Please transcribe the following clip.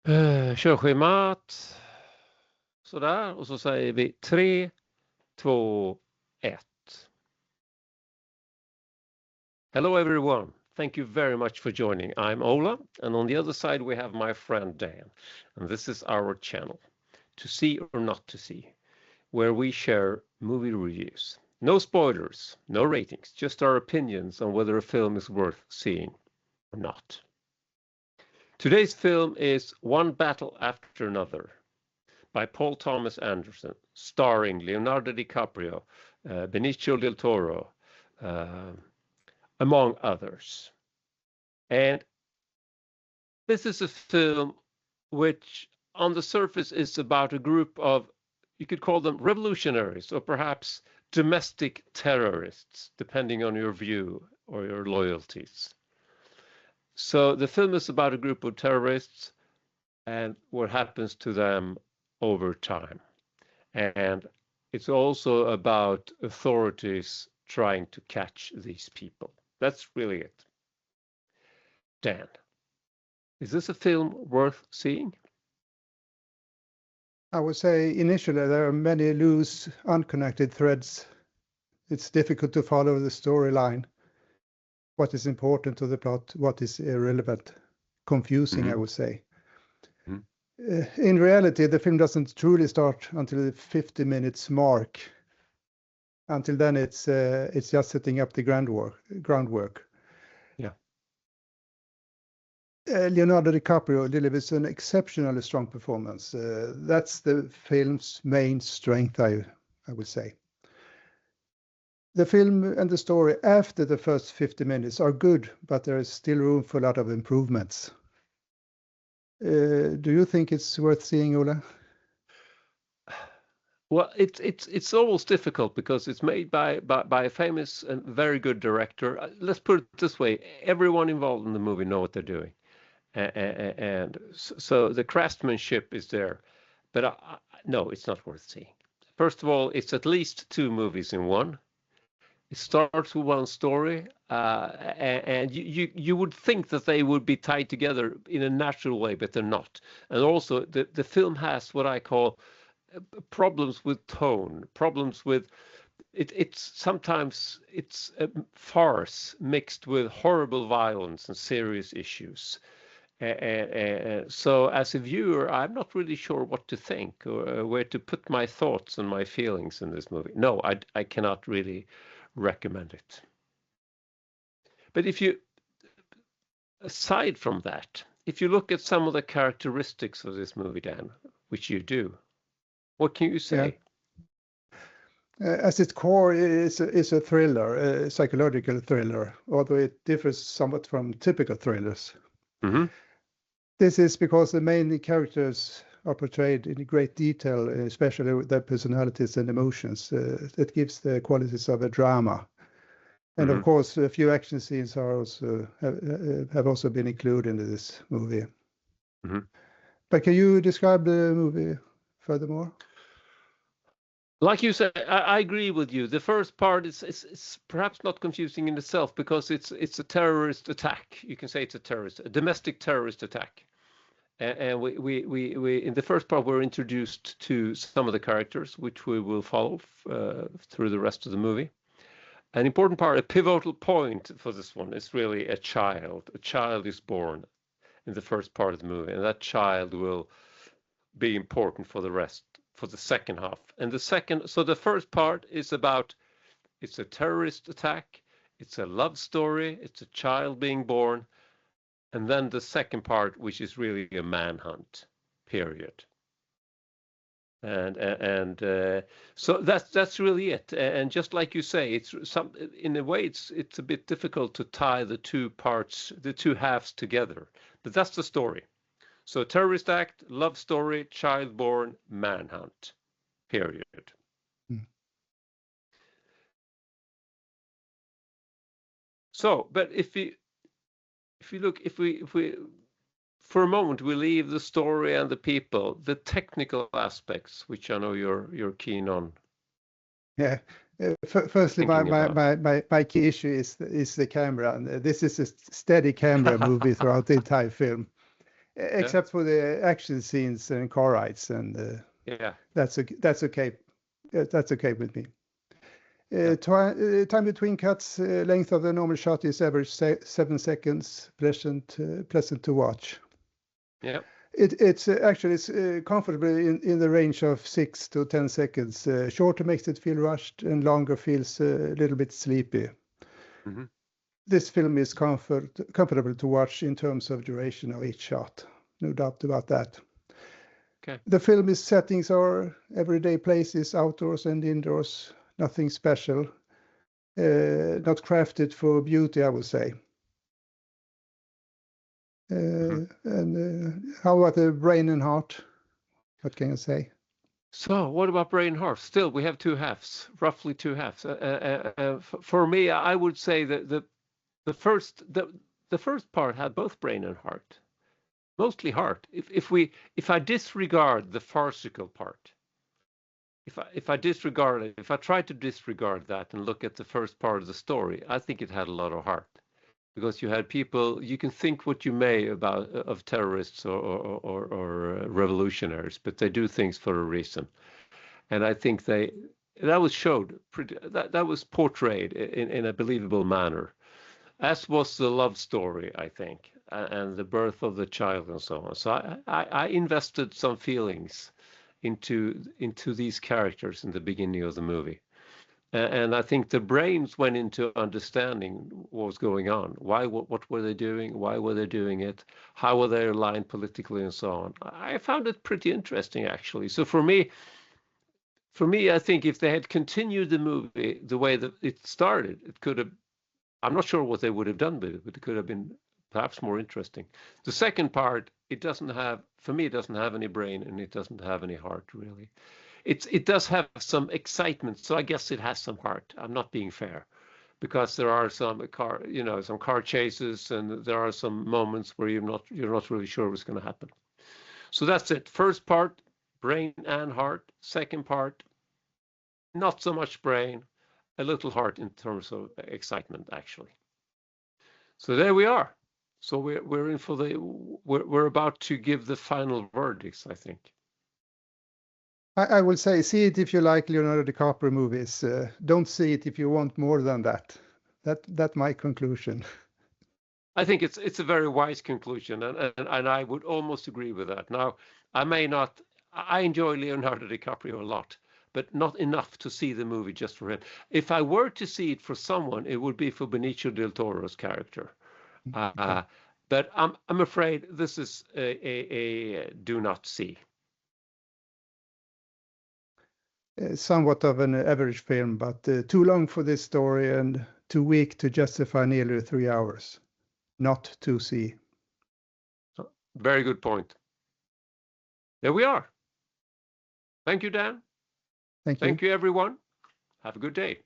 Körschemat. Sådär. Och så säger vi 3, 2, 1. Hello everyone. Thank you very much for joining. I'm Ola, and on the other side we have my friend Dan. And this is our channel, To See or Not to See, where we share movie reviews. No spoilers, no ratings, just our opinions on whether a film is worth seeing or not. Today's film is One Battle After Another by Paul Thomas Anderson, starring Leonardo DiCaprio, Benicio del Toro, among others. And this is a film which on the surface is about a group of, you could call them revolutionaries or perhaps domestic terrorists, depending on your view or your loyalties. So the film is about a group of terrorists and what happens to them over time. And it's also about authorities trying to catch these people. That's really it. Dan, is this a film worth seeing? I would say initially there are many loose, unconnected threads. It's difficult to follow the storyline. What is important to the plot, what is irrelevant, confusing, I would say. In reality, the film doesn't truly start until the 50 minutes mark. Until then, it's just setting up the groundwork. Yeah. Leonardo DiCaprio delivers an exceptionally strong performance. That's the film's main strength, I would say. The film and the story after the first 50 minutes are good, but there is still room for a lot of improvements. Do you think it's worth seeing, Ola? Well, it's almost difficult because it's made by a famous and very good director. Let's put it this way: everyone involved in the movie know what they're doing, and so the craftsmanship is there. But no, it's not worth seeing. First of all, it's at least 2 movies in one. It starts with one story, and you would think that they would be tied together in a natural way, but they're not. And also, the film has what I call problems with tone, problems with it's sometimes it's a farce mixed with horrible violence and serious issues. So as a viewer, I'm not really sure what to think or where to put my thoughts and my feelings in this movie. No, I cannot really recommend it. But aside from that, if you look at some of the characteristics of this movie, Dan, which you do, what can you say? Yeah. As its core is a thriller, a psychological thriller, although it differs somewhat from typical thrillers. This is because the main characters are portrayed in great detail, especially with their personalities and emotions. That gives the qualities of a drama. And of course, a few action scenes are also have also been included in this movie. But can you describe the movie furthermore? Like you said, I agree with you. The first part is perhaps not confusing in itself because it's a terrorist attack. You can say it's a domestic terrorist attack. And we in the first part we're introduced to some of the characters, which we will follow through the rest of the movie. An important part, a pivotal point for this one is really a child. A child is born in the first part of the movie, and that child will be important for the rest, for the second half. And so the first part is about, it's a terrorist attack, it's a love story, it's a child being born, and then the second part, which is really a manhunt, period. And so that's really it. And just like you say, in a way it's a bit difficult to tie the 2 parts, the 2 halves together. But that's the story. So terrorist act, love story, child born, manhunt, period. So, but if we for a moment we leave the story and the people, the technical aspects, which I know you're keen on. Yeah. Firstly, my key issue is the camera. And this is a steady camera movie throughout the entire film. except for the action scenes and car rides, and that's okay. That's okay with me. Time between cuts, length of the normal shot is average 7 seconds. Pleasant to watch. Yeah. It's actually comfortably in the range of 6 to 10 seconds. Shorter makes it feel rushed, and longer feels a little bit sleepy. Mm-hmm. This film is comfortable to watch in terms of duration of each shot. No doubt about that. Okay. The film's settings are everyday places, outdoors and indoors. Nothing special. Not crafted for beauty, I would say. And how about the brain and heart? What can I say? So what about brain and heart? Still, we have two halves, roughly two halves. For me, I would say that the first part had both brain and heart, mostly heart. If I disregard the farcical part, if I disregard it, if I try to disregard that and look at the first part of the story, I think it had a lot of heart. Because you had people, you can think what you may about of terrorists or revolutionaries, but they do things for a reason, and I think that was portrayed in a believable manner, as was the love story, I think, and the birth of the child and so on. So I invested some feelings into these characters in the beginning of the movie. And I think the brains went into understanding what was going on. What were they doing? Why were they doing it? How were they aligned politically and so on? I found it pretty interesting, actually. So for me, I think if they had continued the movie the way that it started, it could have, I'm not sure what they would have done with it, but it could have been perhaps more interesting. The second part, for me, it doesn't have any brain and it doesn't have any heart, really. It does have some excitement, so I guess it has some heart. I'm not being fair, because there are some car chases, and there are some moments where you're not really sure what's going to happen. So that's it. First part, brain and heart. Second part, not so much brain, a little heart in terms of excitement, actually. So there we are. So we're in for we're about to give the final verdicts, I think. I will say, see it if you like Leonardo DiCaprio movies. Don't see it if you want more than that. That's my conclusion. I think it's a very wise conclusion, and I would almost agree with that. Now, I enjoy Leonardo DiCaprio a lot, but not enough to see the movie just for him. If I were to see it for someone, it would be for Benicio del Toro's character. Okay. But I'm afraid this is a do not see. Somewhat of an average film, but too long for this story and too weak to justify nearly 3 hours. Not to see. Very good point. There we are. Thank you, Dan. Thank you. Thank you, everyone. Have a good day.